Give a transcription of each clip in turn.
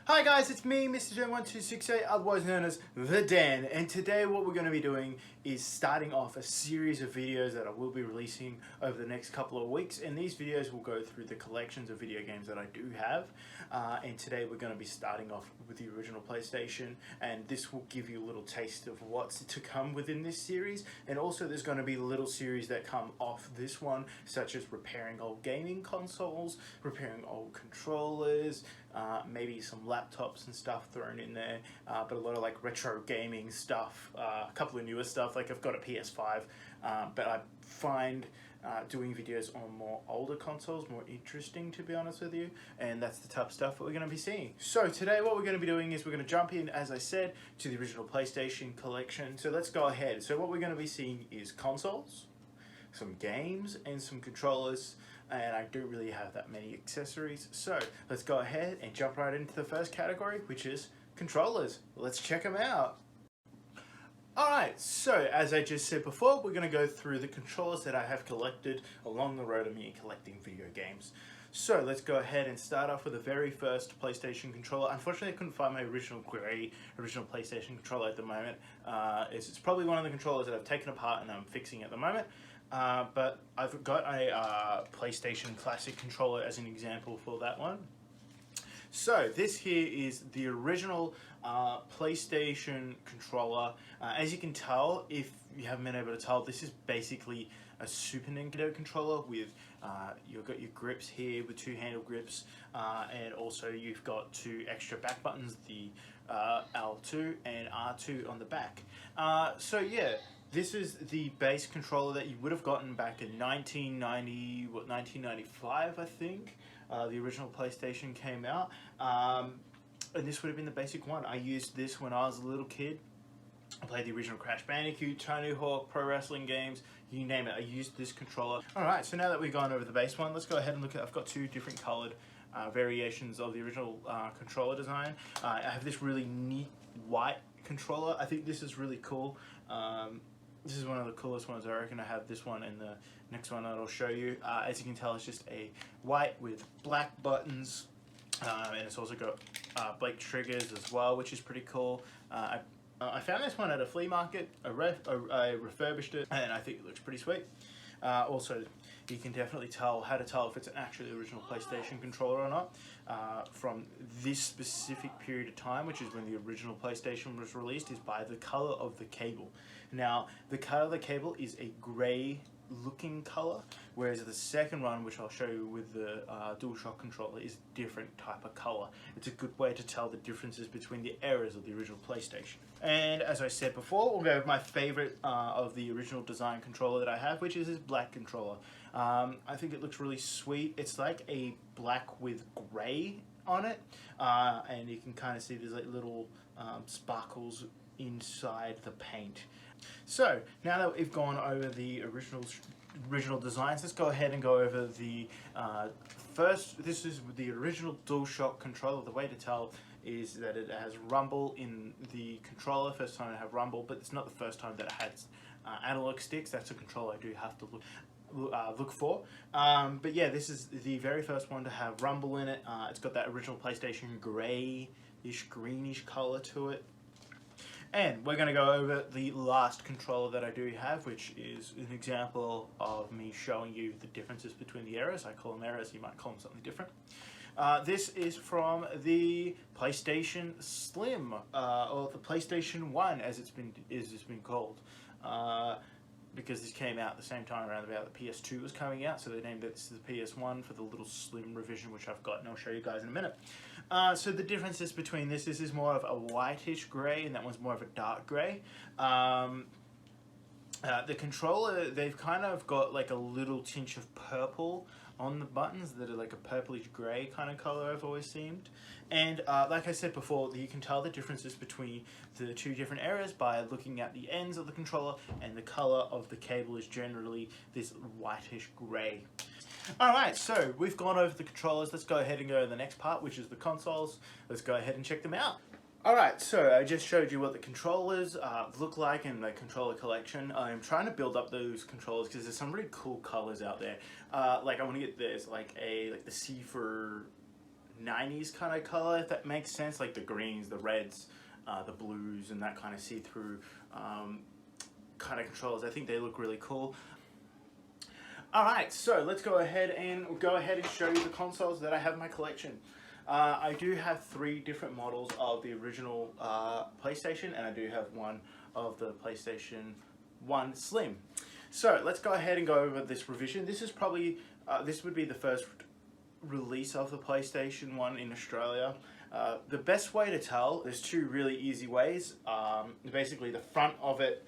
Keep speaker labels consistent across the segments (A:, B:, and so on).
A: Hi guys, it's me, Mr. Jen1268, otherwise known as The Den, and today what we're going to be doing is starting off a series of videos that I will be releasing over the next couple of weeks, and these videos will go through the collections of video games that I do have, and today we're going to be starting off with the original PlayStation, and this will give you a little taste of what's to come within this series, and also there's going to be little series that come off this one, such as repairing old gaming consoles, repairing old controllers, maybe some laptops and stuff thrown in there, but a lot of like retro gaming stuff, a couple of newer stuff, like I've got a PS5, but I find doing videos on more older consoles more interesting, to be honest with you, and that's the type of stuff that we're going to be seeing. So today what we're going to be doing is we're going to jump in, as I said, to the original PlayStation collection. So let's go ahead. So what we're going to be seeing is consoles, some games, and some controllers, and I don't really have that many accessories, so let's go ahead and jump right into the first category, which is controllers. Let's check them out. Alright, so as I just said before, we're going to go through the controllers that I have collected along the road of me collecting video games. So let's go ahead and start off with the very first PlayStation controller. Unfortunately, I couldn't find my original PlayStation controller at the moment. It's probably one of the controllers that I've taken apart and I'm fixing at the moment. But I've got a PlayStation Classic controller as an example for that one. So this here is the original PlayStation controller. As you can tell, if you haven't been able to tell, this is basically a Super Nintendo controller with you've got your grips here with two handle grips, and also you've got two extra back buttons, the L2 and R2 on the back. So yeah. This is the base controller that you would have gotten back in 1995, I think. The original PlayStation came out. And this would have been the basic one. I used this when I was a little kid. I played the original Crash Bandicoot, Tony Hawk, pro wrestling games, you name it. I used this controller. Alright, so now that we've gone over the base one, let's go ahead and look at, I've got two different colored variations of the original controller design. I have this really neat white controller. I think this is really cool. This is one of the coolest ones. I reckon I have this one and the next one that I'll show you. As you can tell, it's just a white with black buttons, and it's also got black triggers as well, which is pretty cool. I found this one at a flea market. I refurbished it, and I think it looks pretty sweet. Also, you can definitely tell how to tell if it's an actually original PlayStation controller or not from this specific period of time, which is when the original PlayStation was released, is by the color of the cable. Now, the color of the cable is a gray looking color, whereas the second one, which I'll show you with the DualShock controller, is a different type of color. It's a good way to tell the differences between the eras of the original PlayStation. And as I said before, we'll go with my favorite of the original design controller that I have, which is this black controller. I think it looks really sweet. It's like a black with gray on it, and you can kind of see there's like little sparkles inside the paint. So now that we've gone over the original designs, let's go ahead and go over the first. This is the original DualShock controller. The way to tell is that it has rumble in the controller. First time I have rumble, but it's not the first time that it has analog sticks. That's a controller I do have to look for. But yeah, this is the very first one to have rumble in it. It's got that original PlayStation grayish, greenish color to it. And we're going to go over the last controller that I do have, which is an example of me showing you the differences between the eras. I call them eras, you might call them something different. This is from the PlayStation Slim, or the PlayStation 1 as it's been called. Because this came out at the same time around about the PS2 was coming out, so they named this the PS1 for the little slim revision, which I've got, and I'll show you guys in a minute. So the differences between this is more of a whitish grey, and that one's more of a dark grey. The controller, they've kind of got like a little tinge of purple on the buttons that are like a purplish grey kind of colour I've always seemed. And like I said before, you can tell the differences between the two different eras by looking at the ends of the controller, and the colour of the cable is generally this whitish grey. Alright, so we've gone over the controllers. Let's go ahead and go to the next part, which is the consoles. Let's go ahead and check them out. Alright, so I just showed you what the controllers look like in the controller collection. I'm trying to build up those controllers because there's some really cool colors out there. Like I want to get this, like the C for 90s kind of color, if that makes sense, like the greens, the reds, the blues, and that kind of see-through kind of controllers. I think they look really cool. Alright, so let's go ahead and show you the consoles that I have in my collection. I do have 3 different models of the original PlayStation, and I do have one of the PlayStation 1 Slim. So let's go ahead and go over this revision. This is probably, this would be the first release of the PlayStation 1 in Australia. The best way to tell, there's 2 really easy ways. Basically the front of it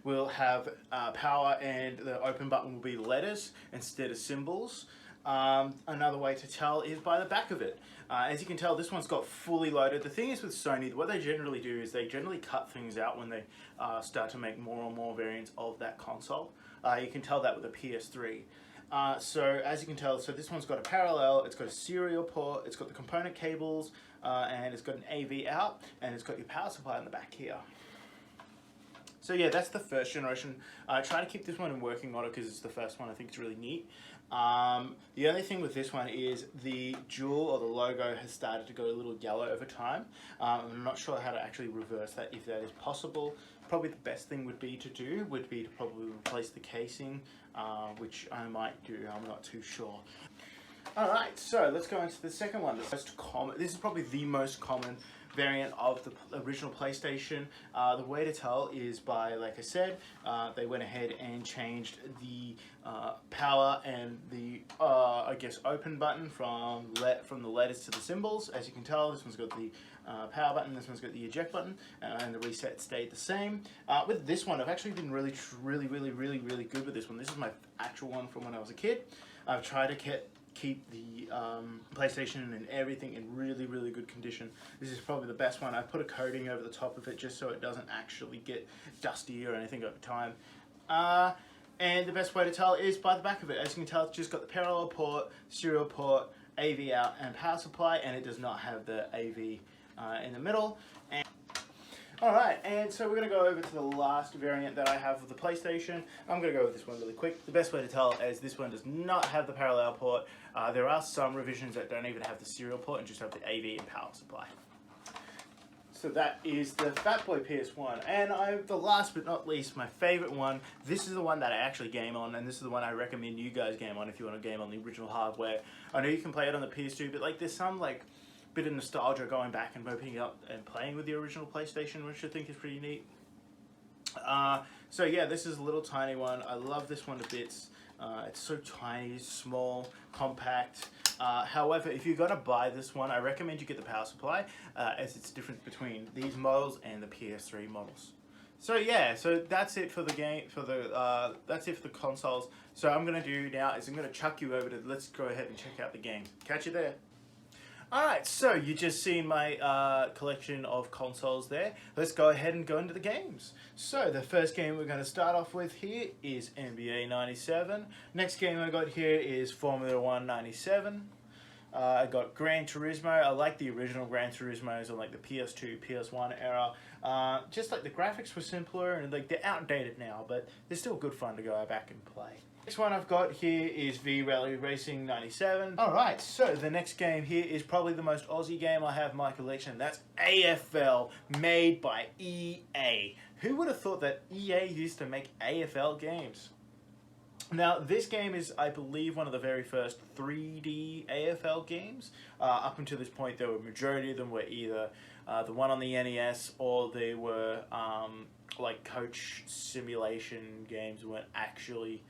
A: will have power, and the open button will be letters instead of symbols. Another way to tell is by the back of it. As you can tell, this one's got fully loaded. The thing is with Sony, what they generally do is they generally cut things out when they start to make more and more variants of that console. You can tell that with the PS3. So as you can tell, so this one's got a parallel, it's got a serial port, it's got the component cables, and it's got an AV out, and it's got your power supply in the back here. So yeah, that's the first generation. Try to keep this one in working order because it's the first one. I think it's really neat. The only thing with this one is the jewel or the logo has started to go a little yellow over time. I'm not sure how to actually reverse that, if that is possible. Probably the best thing would be to probably replace the casing, which I might do. I'm not too sure. Alright, so let's go into the second one. The most common, this is probably the most common variant of the original PlayStation. The way to tell is by, like I said, they went ahead and changed the power and the, I guess, open button from the letters to the symbols. As you can tell, this one's got the power button, this one's got the eject button, and the reset stayed the same. With this one, I've actually been really good with this one. This is my actual one from when I was a kid. I've tried to keep the PlayStation and everything in really good condition. This is probably the best one. I put a coating over the top of it just so it doesn't actually get dusty or anything over time. And the best way to tell is by the back of it. As you can tell, it's just got the parallel port, serial port, AV out, and power supply, and it does not have the AV in the middle. Alright, and so we're going to go over to the last variant that I have of the PlayStation. I'm going to go with this one really quick. The best way to tell is this one does not have the parallel port. There are some revisions that don't even have the serial port and just have the AV and power supply. So that is the Fat Boy PS1. And the last but not least, my favorite one. This is the one that I actually game on, and this is the one I recommend you guys game on if you want to game on the original hardware. I know you can play it on the PS2, but like there's some like bit of nostalgia going back and opening up and playing with the original PlayStation, which I think is pretty neat. So yeah, this is a little tiny one. I love this one to bits. It's so tiny, small, compact. However, if you're going to buy this one, I recommend you get the power supply, as it's different between these models and the PS3 models. So yeah, so that's it for the game, that's it for the consoles. So I'm going to do now is I'm going to chuck you over to, let's go ahead and check out the games. Catch you there. Alright, so you just seen my collection of consoles there. Let's go ahead and go into the games. So the first game we're going to start off with here is NBA 97. Next game I got here is Formula 1 97. I got Gran Turismo. I like the original Gran Turismos on like the PS2, PS1 era. Just like the graphics were simpler and like they're outdated now, but they're still good fun to go back and play. Next one I've got here is V-Rally Racing 97. Alright, so the next game here is probably the most Aussie game I have in my collection. That's AFL, made by EA. Who would have thought that EA used to make AFL games? Now, this game is, I believe, one of the very first 3D AFL games. Up until this point, the majority of them were either the one on the NES or they were like coach simulation games. Weren't actually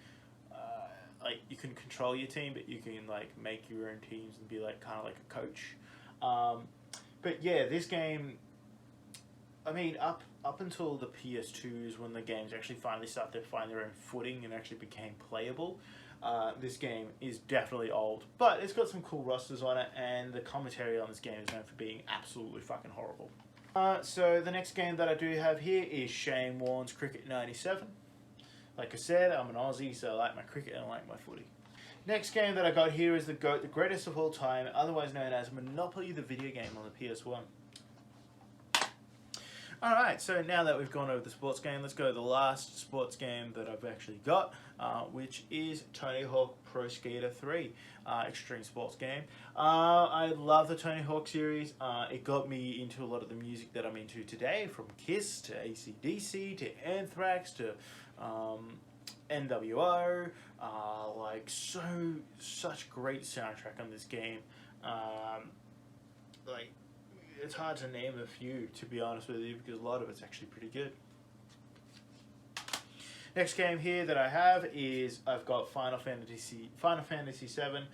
A: like you can control your team, but you can like make your own teams and be like kind of like a coach. But yeah, this game, I mean, up until the PS2s when the games actually finally started to find their own footing and actually became playable, this game is definitely old. But it's got some cool rosters on it, and the commentary on this game is known for being absolutely fucking horrible. So the next game that I do have here is Shane Warne's Cricket 97. Like I said, I'm an Aussie, so I like my cricket and I like my footy. Next game that I got here is the GOAT, the greatest of all time, otherwise known as Monopoly the video game on the PS1. Alright, so now that we've gone over the sports game, let's go to the last sports game that I've actually got, which is Tony Hawk Pro Skater 3, extreme sports game. I love the Tony Hawk series. It got me into a lot of the music that I'm into today, from Kiss to AC/DC to Anthrax to NWO. Such great soundtrack on this game. It's hard to name a few, to be honest with you, because a lot of it's actually pretty good. Next game here that I have is I've got Final Fantasy VII.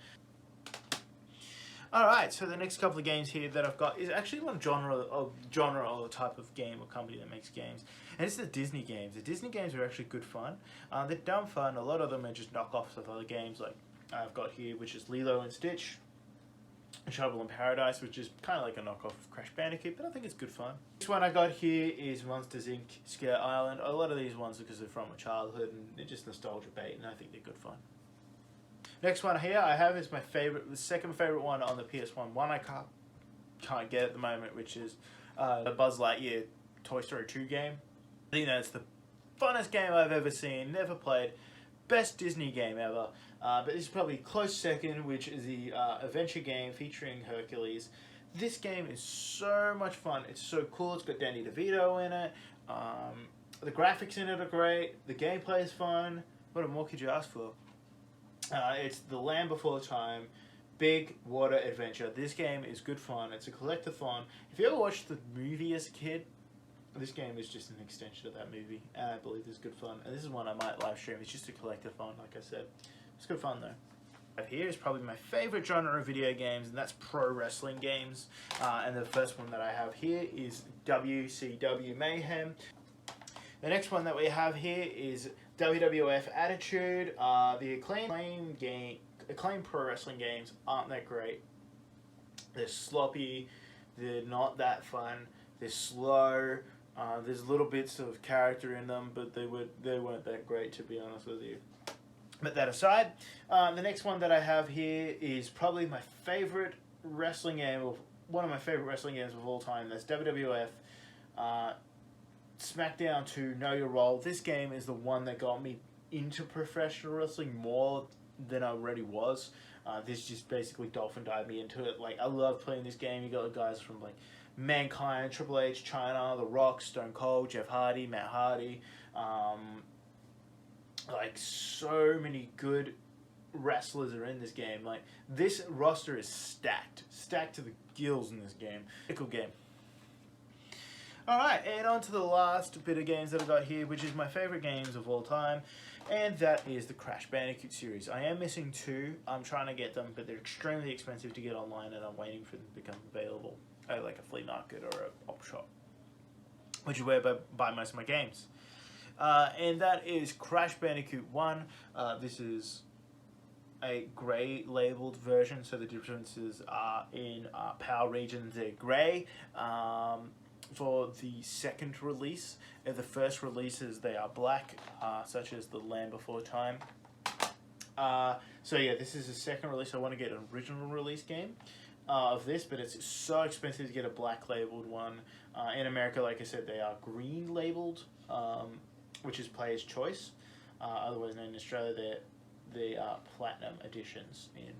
A: Alright, so the next couple of games here that I've got is actually one genre or the type of game or company that makes games. And it's the Disney games. The Disney games are actually good fun. They're dumb fun. A lot of them are just knockoffs of other games like I've got here, which is Lilo and Stitch. Trouble in Paradise, which is kind of like a knockoff of Crash Bandicoot, but I think it's good fun. This one I got here is Monsters Inc. Scare Island. A lot of these ones are because they're from my childhood and they're just nostalgia bait, and I think they're good fun. Next one here I have is the second favorite one on the PS1. One I can't get at the moment, which is the Buzz Lightyear Toy Story 2 game. I think that's the funnest game I've ever seen, never played. Best Disney game ever. But this is probably a close second, which is the adventure game featuring Hercules. This game is so much fun. It's so cool. It's got Danny DeVito in it. The graphics in it are great. The gameplay is fun. What more could you ask for? It's the Land Before Time, big water adventure. This game is good fun. It's a collectathon. If you ever watched the movie as a kid, this game is just an extension of that movie, and I believe it's good fun. And this is one I might live stream. It's just a collectathon, like I said. It's good fun though. Here is probably my favorite genre of video games, and that's pro wrestling games. And the first one that I have here is WCW Mayhem. The next one that we have here is WWF Attitude. The acclaimed pro wrestling games aren't that great. They're sloppy. They're not that fun. They're slow. There's little bits of character in them, but they weren't that great, to be honest with you. But that aside, the next one that I have here is probably my favorite wrestling game, one of my favorite wrestling games of all time. That's WWF SmackDown 2 Know Your Role. This game is the one that got me into professional wrestling more than I already was. This just basically dolphin dived me into it. Like, I love playing this game. You got the guys from like Mankind, Triple H, Chyna, The Rock, Stone Cold, Jeff Hardy, Matt Hardy. Like, so many good wrestlers are in this game. Like, this roster is stacked to the gills in this game. Cool game. Alright, and on to the last bit of games that I got here, which is my favorite games of all time, and that is the Crash Bandicoot series. I am missing 2. I'm trying to get them, but they're extremely expensive to get online, and I'm waiting for them to become available at like a flea market or a op shop, which is where I buy most of my games. And that is Crash Bandicoot 1. This is a grey labeled version, so the differences are in PAL regions, they're grey. For the second release, the first releases they are black, such as the Land Before Time. So yeah, this is the second release. I want to get an original release game of this, but it's so expensive to get a black labeled one. In America, like I said, they are green labeled, which is player's choice. Otherwise known in Australia, they are platinum editions in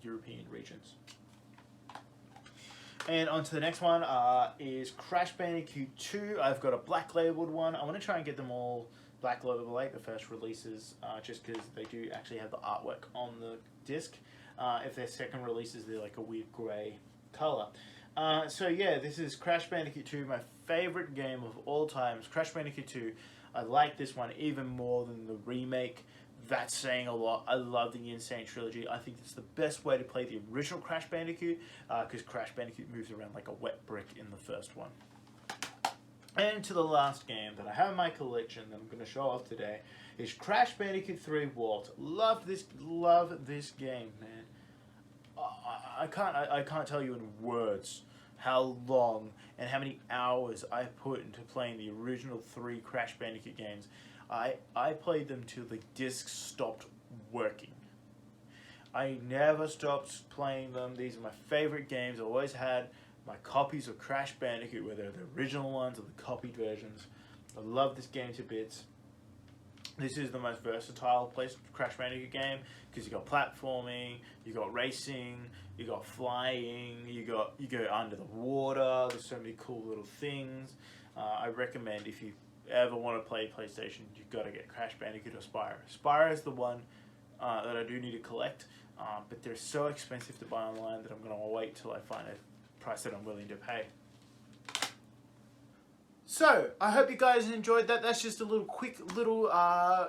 A: European regions. And on to the next one is Crash Bandicoot 2. I've got a black labeled one. I want to try and get them all black labeled like the first releases, just because they do actually have the artwork on the disc. If they're second releases, they're like a weird grey colour. So yeah, this is Crash Bandicoot 2, my favourite game of all time. Crash Bandicoot 2. I like this one even more than the remake. That's saying a lot. I love the Insane Trilogy. I think it's the best way to play the original Crash Bandicoot, because Crash Bandicoot moves around like a wet brick in the first one. And to the last game that I have in my collection that I'm going to show off today is Crash Bandicoot 3 Walt. Love this game, man. I can't tell you in words how long and how many hours I put into playing the original 3 Crash Bandicoot games. I played them till the disc stopped working. I never stopped playing them. These are my favorite games. I always had my copies of Crash Bandicoot, whether they're the original ones or the copied versions. I love this game to bits. This is the most versatile Crash Bandicoot game because you got platforming, you got racing, you got flying, you go under the water. There's so many cool little things. I recommend if you ever want to play PlayStation, you've got to get Crash Bandicoot or Spyro. Spyro is the one that I do need to collect, but they're so expensive to buy online that I'm going to wait till I find a price that I'm willing to pay. So, I hope you guys enjoyed that. That's just a quick little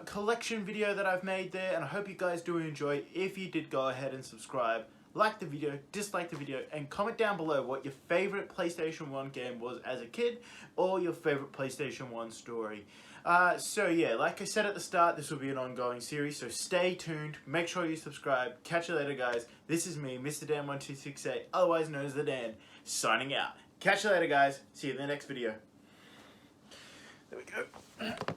A: collection video that I've made there, and I hope you guys do enjoy. If you did, go ahead and subscribe, like the video, dislike the video, and comment down below what your favorite PlayStation 1 game was as a kid, or your favorite PlayStation 1 story. So yeah, like I said at the start, this will be an ongoing series, so stay tuned, make sure you subscribe. Catch you later, guys. This is me, Mr. Dan1268, otherwise known as The Dan, signing out. Catch you later, guys. See you in the next video. There we go.